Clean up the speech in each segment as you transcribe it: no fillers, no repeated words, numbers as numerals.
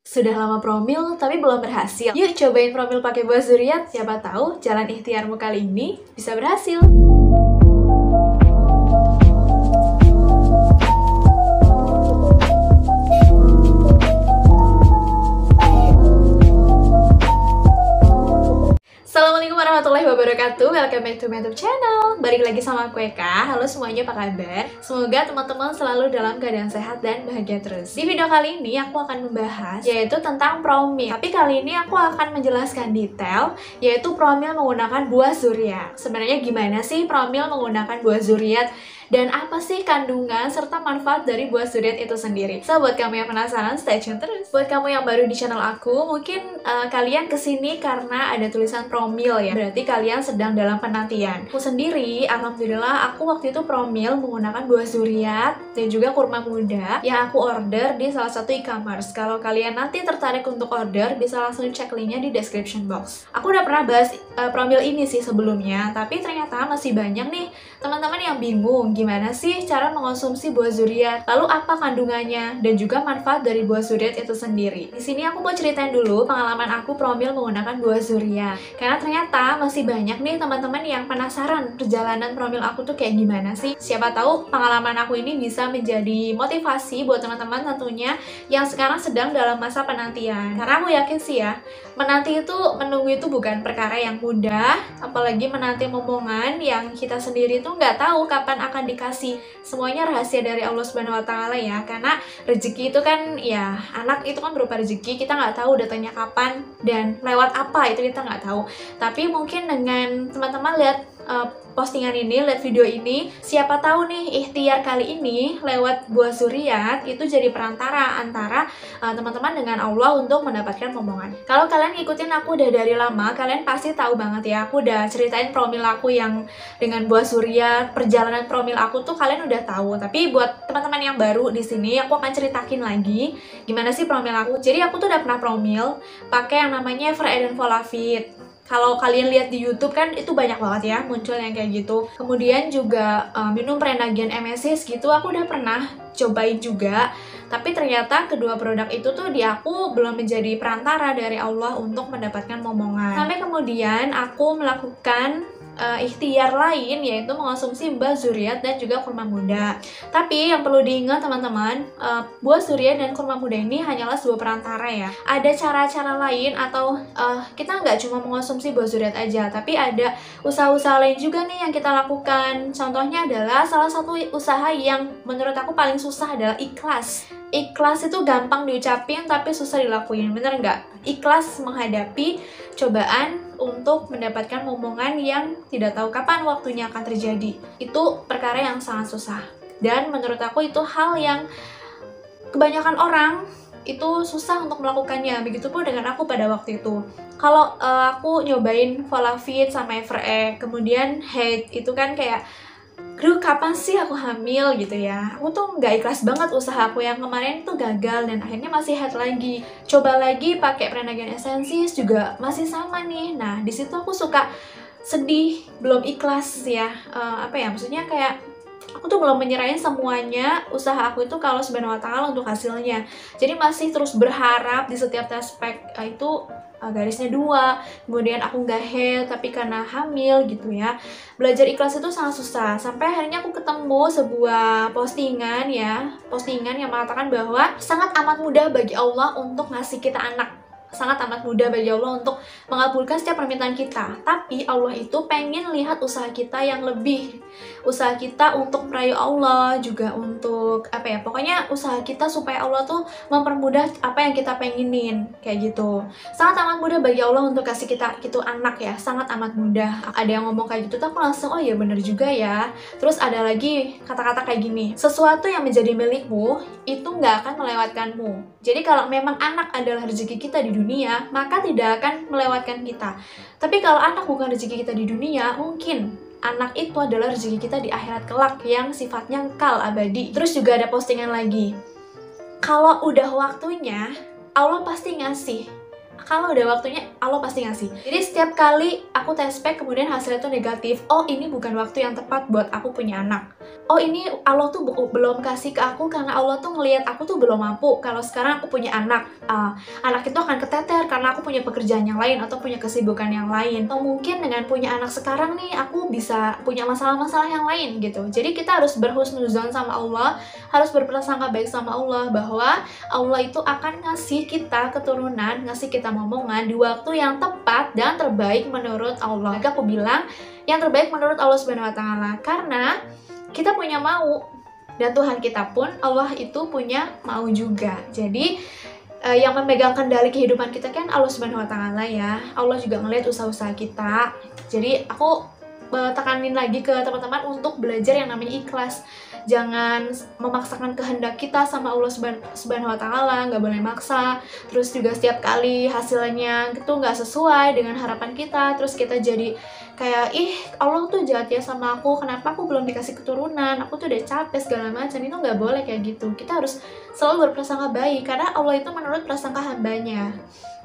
Sudah lama promil tapi belum berhasil. Yuk cobain promil pakai buah zuriat, siapa tahu jalan ikhtiarmu kali ini bisa berhasil. Assalamualaikum warahmatullahi wabarakatuh. Welcome back to my YouTube channel. Balik lagi sama aku Eka. Halo semuanya, apa kabar? Semoga teman-teman selalu dalam keadaan sehat dan bahagia terus. Di video kali ini aku akan membahas yaitu tentang promil. Tapi kali ini aku akan menjelaskan detail yaitu promil menggunakan buah zuriat. Sebenarnya gimana sih promil menggunakan buah zuriat? Dan apa sih kandungan serta manfaat dari buah zuriat itu sendiri? So, buat kamu yang penasaran, stay tune terus. Buat kamu yang baru di channel aku, mungkin kalian kesini karena ada tulisan promil ya. Berarti kalian sedang dalam penantian. Aku sendiri, alhamdulillah, aku waktu itu promil menggunakan buah zuriat dan juga kurma muda yang aku order di salah satu e-commerce. Kalau kalian nanti tertarik untuk order, bisa langsung cek linknya di description box. Aku udah pernah bahas promil ini sih sebelumnya, tapi ternyata masih banyak nih teman-teman yang bingung gimana sih cara mengonsumsi buah zuriat, lalu apa kandungannya, dan juga manfaat dari buah zuriat itu sendiri. Di sini aku mau ceritain dulu pengalaman aku promil menggunakan buah zuriat, karena ternyata masih banyak nih teman-teman yang penasaran perjalanan promil aku tuh kayak gimana sih. Siapa tahu pengalaman aku ini bisa menjadi motivasi buat teman-teman tentunya yang sekarang sedang dalam masa penantian. Karena aku yakin sih ya, menunggu itu bukan perkara yang mudah, apalagi menanti momongan yang kita sendiri tuh nggak tahu kapan akan dikasih. Semuanya rahasia dari Allah Subhanahu Wa Taala ya, karena rezeki itu kan ya, anak itu kan berupa rezeki, kita nggak tahu datangnya kapan dan lewat apa, itu kita nggak tahu. Tapi mungkin dengan teman-teman lihat postingan ini, lihat video ini, siapa tahu nih ikhtiar kali ini lewat buah zuriat itu jadi perantara antara teman-teman dengan Allah untuk mendapatkan momongan. Kalau kalian ngikutin aku udah dari lama, kalian pasti tahu banget ya, aku udah ceritain promil aku yang dengan buah zuriat, perjalanan promil aku tuh kalian udah tahu. Tapi buat teman-teman yang baru di sini, aku akan ceritakin lagi gimana sih promil aku. Jadi aku tuh udah pernah promil pakai yang namanya Evereden Volavit. Kalau kalian lihat di YouTube kan itu banyak banget ya muncul yang kayak gitu. Kemudian juga minum Prenagen MSC gitu, aku udah pernah cobain juga. Tapi ternyata kedua produk itu tuh di aku belum menjadi perantara dari Allah untuk mendapatkan momongan. Sampai kemudian aku melakukan ikhtiar lain, yaitu mengonsumsi buah zuriat dan juga kurma muda. Tapi yang perlu diingat teman-teman, buah zuriat dan kurma muda ini hanyalah sebuah perantara ya. Ada cara-cara lain atau kita nggak cuma mengonsumsi buah zuriat aja, tapi ada usaha-usaha lain juga nih yang kita lakukan. Contohnya adalah salah satu usaha yang menurut aku paling susah adalah ikhlas. Ikhlas itu gampang diucapin tapi susah dilakuin, bener nggak? Ikhlas menghadapi cobaan untuk mendapatkan momongan yang tidak tahu kapan waktunya akan terjadi. Itu perkara yang sangat susah. Dan menurut aku itu hal yang kebanyakan orang itu susah untuk melakukannya. Begitupun dengan aku pada waktu itu. Kalau aku nyobain Volavit sama Everegg, kemudian Hate, itu kan kayak aduh kapan sih aku hamil gitu ya. Aku tuh nggak ikhlas banget usaha aku yang kemarin tuh gagal dan akhirnya masih head lagi. Coba lagi pakai Prenagen Essensis juga masih sama nih. Nah di situ aku suka sedih, belum ikhlas ya. Maksudnya kayak aku tuh belum menyerahin semuanya usaha aku itu kalau Subhanahu Wa Taala untuk hasilnya. Jadi masih terus berharap di setiap aspek itu garisnya 2, kemudian aku nggak head tapi karena hamil gitu ya. Belajar ikhlas itu sangat susah, sampai akhirnya aku ketemu sebuah postingan yang mengatakan bahwa sangat amat mudah bagi Allah untuk ngasih kita anak. Sangat amat mudah bagi Allah untuk mengabulkan setiap permintaan kita. Tapi Allah itu pengen lihat usaha kita yang lebih. Usaha kita untuk merayu Allah, juga untuk pokoknya usaha kita supaya Allah tuh mempermudah apa yang kita pengenin, kayak gitu. Sangat amat mudah bagi Allah untuk kasih kita gitu anak ya, sangat amat mudah. Ada yang ngomong kayak gitu tuh aku langsung oh ya bener juga ya. Terus ada lagi kata-kata kayak gini, sesuatu yang menjadi milikmu itu nggak akan melewatkanmu. Jadi kalau memang anak adalah rezeki kita di dunia, maka tidak akan melewatkan kita. Tapi kalau anak bukan rezeki kita di dunia, mungkin anak itu adalah rezeki kita di akhirat kelak yang sifatnya kekal abadi. Terus juga ada postingan lagi, kalau udah waktunya Allah pasti ngasih. kalau udah waktunya Allah pasti ngasih. Jadi setiap kali aku tespek kemudian hasilnya tuh negatif, oh ini bukan waktu yang tepat buat aku punya anak. Oh ini Allah tuh belum kasih ke aku karena Allah tuh ngelihat aku tuh belum mampu. Kalau sekarang aku punya anak, anak itu akan keteter karena aku punya pekerjaan yang lain atau punya kesibukan yang lain. Atau mungkin dengan punya anak sekarang nih aku bisa punya masalah-masalah yang lain gitu. Jadi kita harus berhusnuzon sama Allah, harus berprasangka baik sama Allah bahwa Allah itu akan ngasih kita keturunan, ngasih kita momongan di waktu yang tepat dan terbaik menurut Allah. Maka aku bilang yang terbaik menurut Allah Subhanahu wa taala, karena kita punya mau dan Tuhan kita pun Allah itu punya mau juga. Jadi yang memegang kendali kehidupan kita kan Allah Subhanahu wa taala ya. Allah juga ngeliat usaha-usaha kita. Jadi aku tekanin lagi ke teman-teman untuk belajar yang namanya ikhlas. Jangan memaksakan kehendak kita sama Allah Subhanahu wa taala, nggak boleh maksa. Terus juga setiap kali hasilnya itu nggak sesuai dengan harapan kita, terus kita jadi kayak, ih Allah tuh jahat ya sama aku, kenapa aku belum dikasih keturunan, aku tuh udah capek segala macam. Itu nggak boleh kayak gitu. Kita harus selalu berprasangka baik karena Allah itu menurut prasangka hambanya.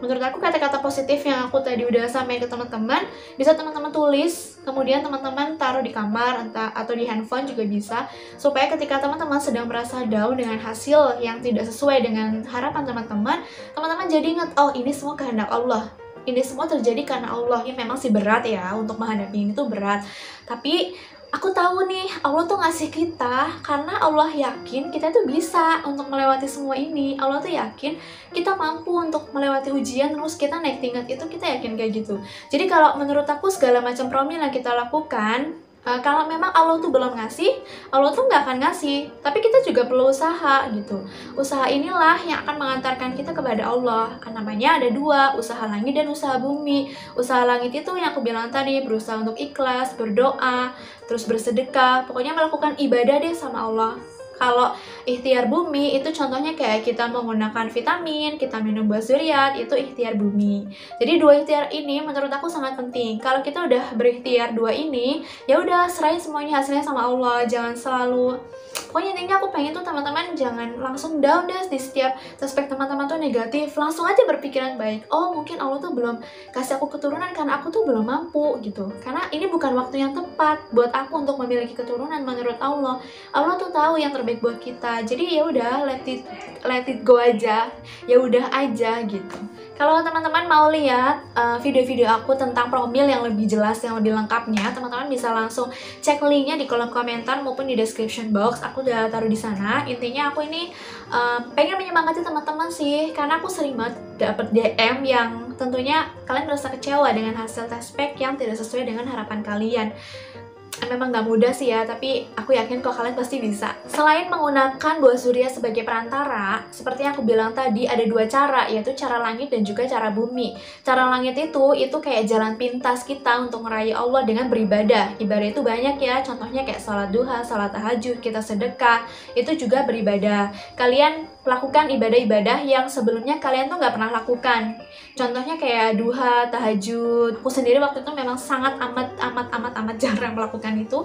Menurut aku kata-kata positif yang aku tadi udah sampaikan ke teman-teman bisa teman-teman tulis, kemudian teman-teman taruh di kamar atau di handphone juga bisa, supaya ketika teman-teman sedang merasa down dengan hasil yang tidak sesuai dengan harapan teman-teman, teman-teman jadi ingat, oh ini semua kehendak Allah, ini semua terjadi karena Allah. Ini memang sih berat ya, untuk menghadapi ini tuh berat, tapi aku tahu nih Allah tuh ngasih kita karena Allah yakin kita tuh bisa untuk melewati semua ini. Allah tuh yakin kita mampu untuk melewati ujian, terus kita naik tingkat itu, kita yakin kayak gitu. Jadi kalau menurut aku segala macam promil yang kita lakukan, kalau memang Allah tuh belum ngasih, Allah tuh nggak akan ngasih. Tapi kita juga perlu usaha gitu. Usaha inilah yang akan mengantarkan kita kepada Allah. Namanya ada dua, usaha langit dan usaha bumi. Usaha langit itu yang aku bilang tadi, berusaha untuk ikhlas, berdoa, terus bersedekah. Pokoknya melakukan ibadah deh sama Allah. Kalau ikhtiar bumi itu contohnya kayak kita menggunakan vitamin, kita minum buah zuriat, itu ikhtiar bumi. Jadi dua ikhtiar ini menurut aku sangat penting. Kalau kita udah berikhtiar dua ini, ya udah serahin semuanya hasilnya sama Allah. Jangan selalu, pokoknya intinya aku pengen tuh teman-teman jangan langsung down deh di setiap aspek teman-teman tuh negatif. Langsung aja berpikiran baik. Oh mungkin Allah tuh belum kasih aku keturunan karena aku tuh belum mampu gitu. Karena ini bukan waktu yang tepat buat aku untuk memiliki keturunan menurut Allah. Allah tuh tahu yang terbaik buat kita. Jadi ya udah let it go aja. Ya udah aja gitu. Kalau teman-teman mau lihat video-video aku tentang promil yang lebih jelas, yang lebih lengkapnya, teman-teman bisa langsung cek linknya di kolom komentar maupun di description box. Aku udah taruh di sana. Intinya aku ini pengen menyemangati teman-teman sih, karena aku sering banget dapet DM yang tentunya kalian merasa kecewa dengan hasil tespek yang tidak sesuai dengan harapan kalian. Memang gak mudah sih ya, tapi aku yakin kok kalian pasti bisa. Selain menggunakan buah zuriat sebagai perantara, seperti yang aku bilang tadi, ada dua cara, yaitu cara langit dan juga cara bumi. Cara langit itu kayak jalan pintas kita untuk meraih Allah dengan beribadah. Ibadah itu banyak ya, contohnya kayak salat duha, salat tahajud, kita sedekah, itu juga beribadah. Kalian lakukan ibadah-ibadah yang sebelumnya kalian tuh gak pernah lakukan. Contohnya kayak duha, tahajud. Aku sendiri waktu itu memang sangat amat jarang melakukan itu.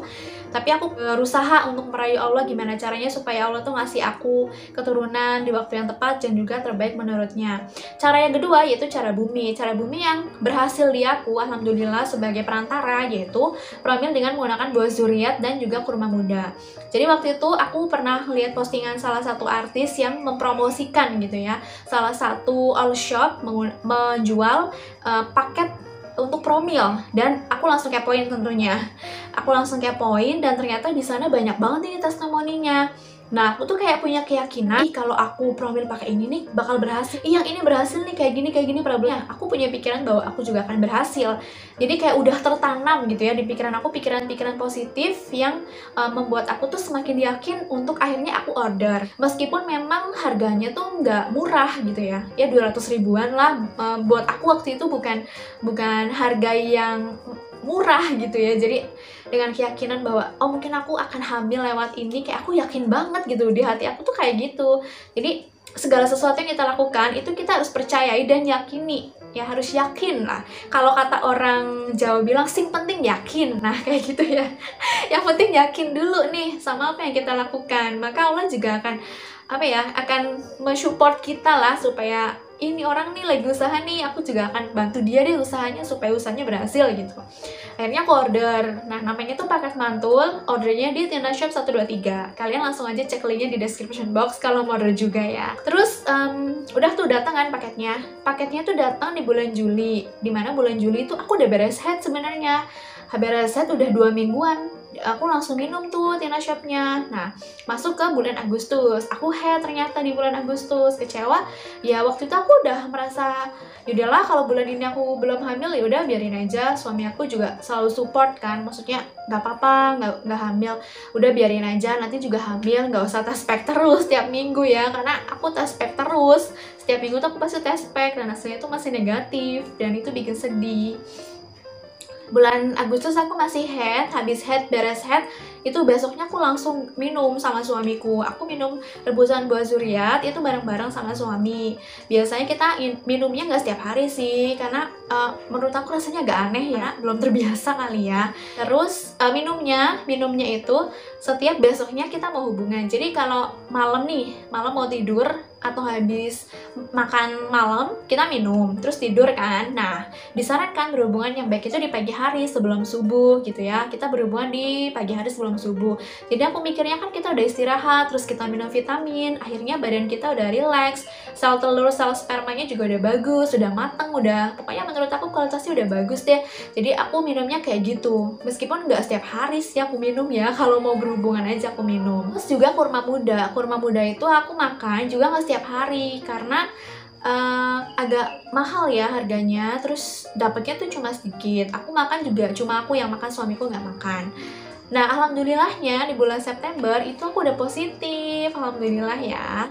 Tapi aku berusaha untuk meraih Allah gimana caranya supaya Allah tuh ngasih aku keturunan di waktu yang tepat dan juga terbaik menurutnya. Cara yang kedua yaitu cara bumi. Cara bumi yang berhasil di aku, alhamdulillah, sebagai perantara, yaitu promil dengan menggunakan buah zuriat dan juga kurma muda. Jadi waktu itu aku pernah lihat postingan salah satu artis yang mempromosikan gitu ya, salah satu all shop menjual paket untuk promil, dan aku langsung kepoin tentunya. Aku langsung kepoin dan ternyata di sana banyak banget nih testimoninya. Nah, aku tuh kayak punya keyakinan, kalau aku promil pakai ini nih bakal berhasil. Yang ini berhasil nih kayak gini problemnya. Aku punya pikiran bahwa aku juga akan berhasil. Jadi kayak udah tertanam gitu ya di pikiran aku, pikiran-pikiran positif yang membuat aku tuh semakin yakin untuk akhirnya aku order. Meskipun memang harganya tuh nggak murah gitu ya. Ya 200 ribuan lah. Buat aku waktu itu bukan harga yang murah gitu ya. Jadi dengan keyakinan bahwa oh mungkin aku akan hamil lewat ini, kayak aku yakin banget gitu, di hati aku tuh kayak gitu. Jadi segala sesuatu yang kita lakukan itu kita harus percayai dan yakini. Ya harus yakin lah. Kalau kata orang Jawa bilang sing penting yakin. Nah kayak gitu ya. Yang penting yakin dulu nih sama apa yang kita lakukan. Maka Allah juga akan mensupport kita lah supaya ini orang nih lagi usaha nih, aku juga akan bantu dia deh usahanya supaya usahanya berhasil gitu. Akhirnya aku order. Nah, namanya tuh paket mantul, ordernya di Tina Shop 123. Kalian langsung aja cek linknya di description box kalau mau order juga ya. Terus udah tuh datang kan paketnya. Paketnya tuh datang di bulan Juli. Dimana bulan Juli itu aku udah beres head sebenarnya. Beres head udah 2 mingguan. Aku langsung minum tuh Tina Shopnya. Nah, masuk ke bulan Agustus, aku head ternyata di bulan Agustus. Kecewa ya, waktu itu aku udah merasa yaudahlah kalau bulan ini aku belum hamil ya udah biarin aja. Suami aku juga selalu support kan, maksudnya nggak apa-apa, nggak hamil, udah biarin aja, nanti juga hamil, nggak usah tes pack terus tiap minggu ya, karena aku tes pack terus setiap minggu tuh aku pasti tes pack dan hasilnya tuh masih negatif dan itu bikin sedih. Bulan Agustus aku masih head, habis head, beres head, itu besoknya aku langsung minum sama suamiku. Aku minum rebusan buah zuriat itu bareng-bareng sama suami. Biasanya kita minumnya nggak setiap hari sih, karena menurut aku rasanya agak aneh ya, belum terbiasa kali ya. Terus minumnya itu setiap besoknya kita mau hubungan. Jadi kalau malam mau tidur atau habis makan malam kita minum terus tidur kan. Nah, disarankan berhubungan yang baik itu di pagi hari sebelum subuh gitu ya. Kita berhubungan di pagi hari sebelum subuh. Jadi aku mikirnya kan kita udah istirahat, terus kita minum vitamin, akhirnya badan kita udah relax, sel telur, sel spermanya juga udah bagus, sudah mateng, pokoknya menurut aku kualitasnya udah bagus deh. Jadi aku minumnya kayak gitu. Meskipun nggak setiap hari sih aku minum ya, kalau mau berhubungan aja aku minum. Terus juga kurma muda itu aku makan juga nggak setiap hari karena agak mahal ya harganya, terus dapetnya tuh cuma sedikit. Aku makan juga cuma aku yang makan, suamiku nggak makan. Nah, alhamdulillahnya di bulan September itu aku udah positif, alhamdulillah ya.